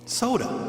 Soda.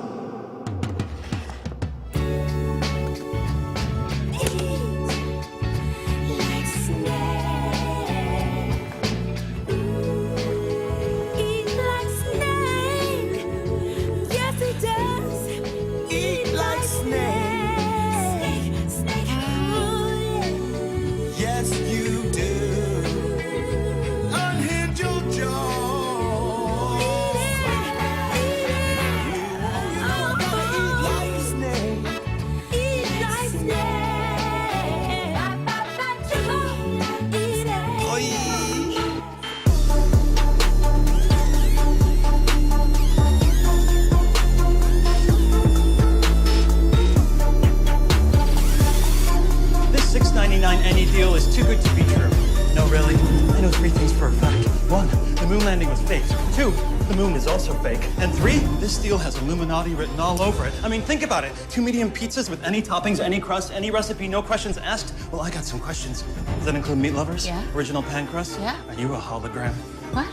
Any deal is too good to be true. No, really. I know three things for a fact. One, the moon landing was fake. Two, the moon is also fake. And three, this deal has Illuminati written all over it. I mean, think about it. 2 medium pizzas with any toppings, any crust, any recipe, no questions asked. Well, I got some questions. Does that include meat lovers? Yeah. Original pan crust? Yeah. Are you a hologram? What?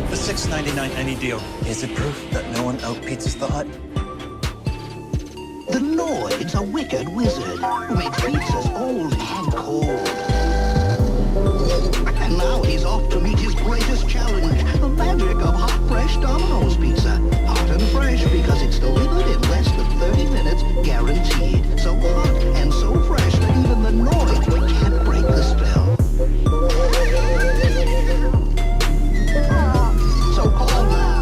The $6.99 any deal. Is it proof that no one out-pizzas the hut? The Noid's a wicked wizard who makes pizzas old and cold. And now he's off to meet his greatest challenge, the magic of hot, fresh Domino's pizza. Hot and fresh because it's delivered in less than 30 minutes, guaranteed. So hot and so fresh that even the Noid can't break the spell. So call now.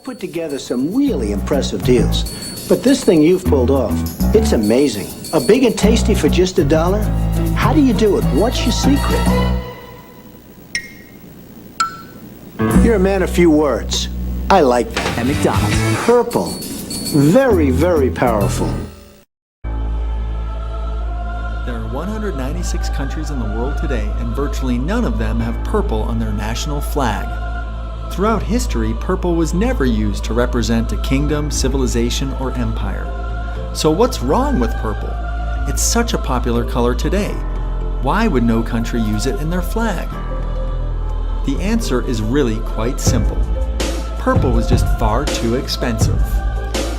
Put together some really impressive deals. But this thing you've pulled off, it's amazing. A big and tasty for just $1? How do you do it? What's your secret? You're a man of few words. I like that. At McDonald's. Purple. Very, very powerful. There are 196 countries in the world today, and virtually none of them have purple on their national flag. Throughout history, purple was never used to represent a kingdom, civilization, or empire. So what's wrong with purple? It's such a popular color today. Why would no country use it in their flag? The answer is really quite simple. Purple was just far too expensive.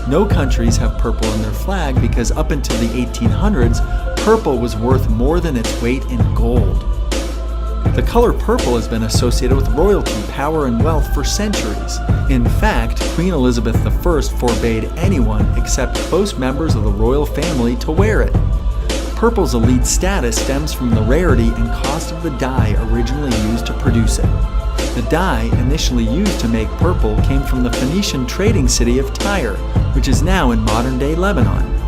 No countries have purple in their flag because up until the 1800s, purple was worth more than its weight in gold. The color purple has been associated with royalty, power, and wealth for centuries. In fact, Queen Elizabeth I forbade anyone except close members of the royal family to wear it. Purple's elite status stems from the rarity and cost of the dye originally used to produce it. The dye initially used to make purple came from the Phoenician trading city of Tyre, which is now in modern-day Lebanon.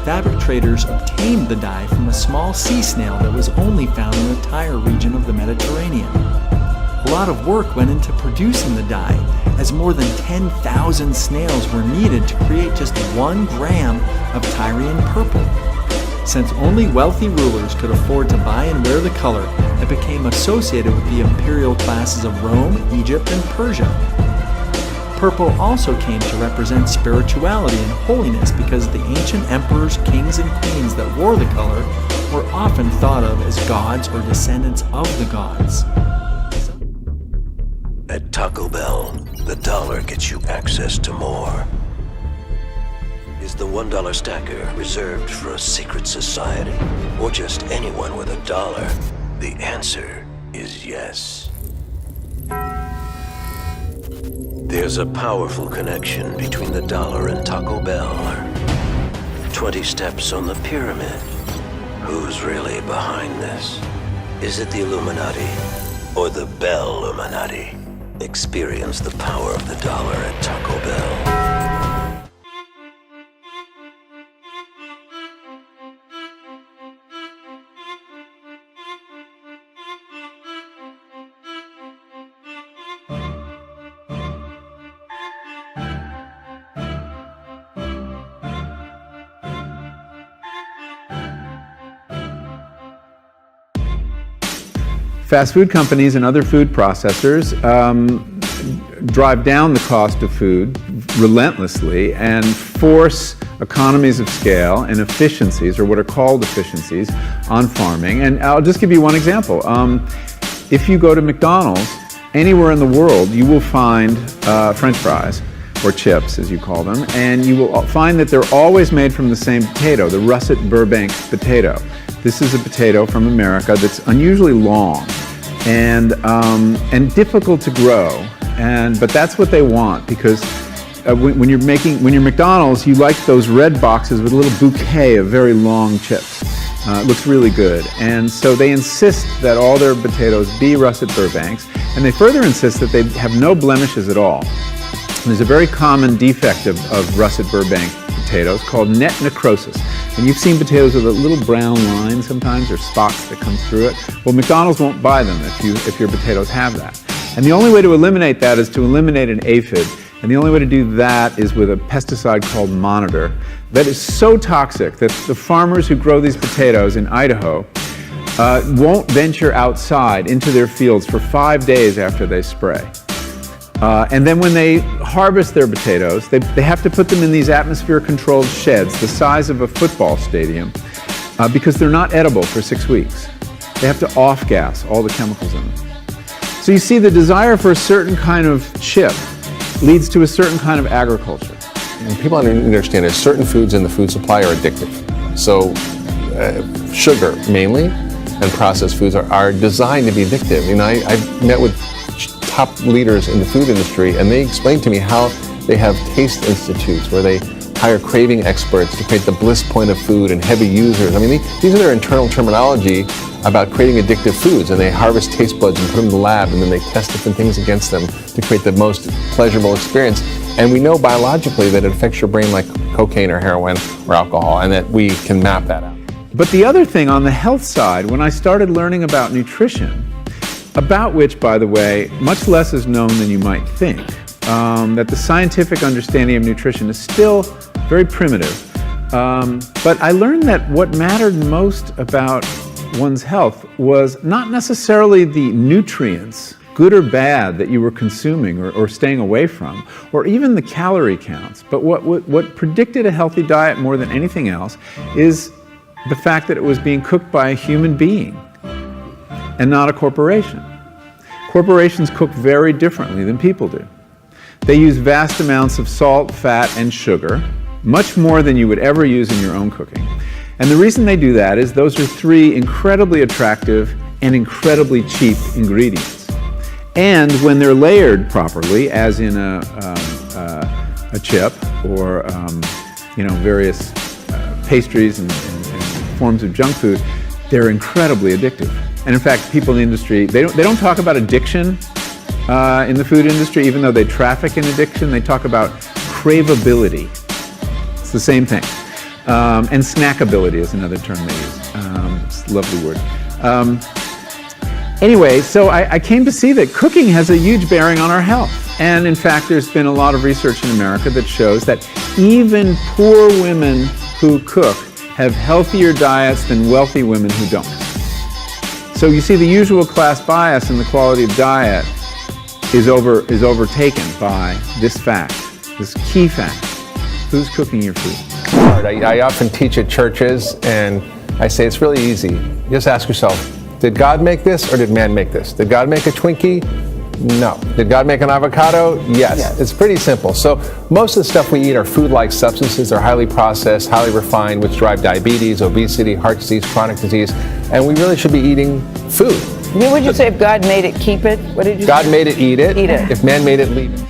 Fabric traders obtained the dye from a small sea snail that was only found in the Tyre region of the Mediterranean. A lot of work went into producing the dye, as more than 10,000 snails were needed to create just 1 gram of Tyrian purple. Since only wealthy rulers could afford to buy and wear the color, it became associated with the imperial classes of Rome, Egypt, and Persia. Purple also came to represent spirituality and holiness because the ancient emperors, kings, and queens that wore the color were often thought of as gods or descendants of the gods. At Taco Bell, the dollar gets you access to more. Is the $1 stacker reserved for a secret society or just anyone with a dollar? The answer is yes. There's a powerful connection between the dollar and Taco Bell. 20 steps on the pyramid. Who's really behind this? Is it the Illuminati or the Bell Illuminati? Experience the power of the dollar at Taco Bell. Fast food companies and other food processors drive down the cost of food relentlessly and force economies of scale and efficiencies, or what are called efficiencies, on farming. And I'll just give you one example. If you go to McDonald's, anywhere in the world, you will find French fries, or chips as you call them, and you will find that they're always made from the same potato, the russet Burbank potato. This is a potato from America that's unusually long and difficult to grow, but that's what they want, because when you're McDonald's, you like those red boxes with a little bouquet of very long chips. It looks really good, and so they insist that all their potatoes be russet Burbanks, and they further insist that they have no blemishes at all. And there's a very common defect of russet Burbank potatoes called net necrosis. And you've seen potatoes with a little brown line sometimes, or spots that come through it. Well, McDonald's won't buy them if your potatoes have that. And the only way to eliminate that is to eliminate an aphid. And the only way to do that is with a pesticide called Monitor that is so toxic that the farmers who grow these potatoes in Idaho won't venture outside into their fields for 5 days after they spray. And then when they harvest their potatoes, they have to put them in these atmosphere-controlled sheds the size of a football stadium because they're not edible for 6 weeks. They have to off-gas all the chemicals in them. So you see, the desire for a certain kind of chip leads to a certain kind of agriculture. And people understand that certain foods in the food supply are addictive. So sugar, mainly, and processed foods are designed to be addictive. You know, I've met with top leaders in the food industry, and they explain to me how they have taste institutes where they hire craving experts to create the bliss point of food and heavy users. I mean, these are their internal terminology about creating addictive foods, and they harvest taste buds and put them in the lab, and then they test different things against them to create the most pleasurable experience. And we know biologically that it affects your brain like cocaine or heroin or alcohol, and that we can map that out. But the other thing on the health side, when I started learning about nutrition, about which, by the way, much less is known than you might think, that the scientific understanding of nutrition is still very primitive. But I learned that what mattered most about one's health was not necessarily the nutrients, good or bad, that you were consuming or staying away from, or even the calorie counts. But what predicted a healthy diet more than anything else is the fact that it was being cooked by a human being and not a corporation. Corporations cook very differently than people do. They use vast amounts of salt, fat, and sugar, much more than you would ever use in your own cooking. And the reason they do that is those are three incredibly attractive and incredibly cheap ingredients. And when they're layered properly, as in a chip or various pastries and forms of junk food, they're incredibly addictive. And in fact, people in the industry, they don't talk about addiction in the food industry, even though they traffic in addiction. They talk about craveability. It's the same thing. And snackability is another term they use. It's a lovely word. Anyway, so I came to see that cooking has a huge bearing on our health. And in fact, there's been a lot of research in America that shows that even poor women who cook have healthier diets than wealthy women who don't. So you see, the usual class bias in the quality of diet is overtaken by this fact, this key fact. Who's cooking your food? I often teach at churches, and I say it's really easy. Just ask yourself, did God make this or did man make this? Did God make a Twinkie? No. Did God make an avocado? Yes. It's pretty simple. So most of the stuff we eat are food-like substances. They're highly processed, highly refined, which drive diabetes, obesity, heart disease, chronic disease, and we really should be eating food. Would you say if God made it, keep it? What did you say? God made it, eat it. Eat it. If man made it, leave it.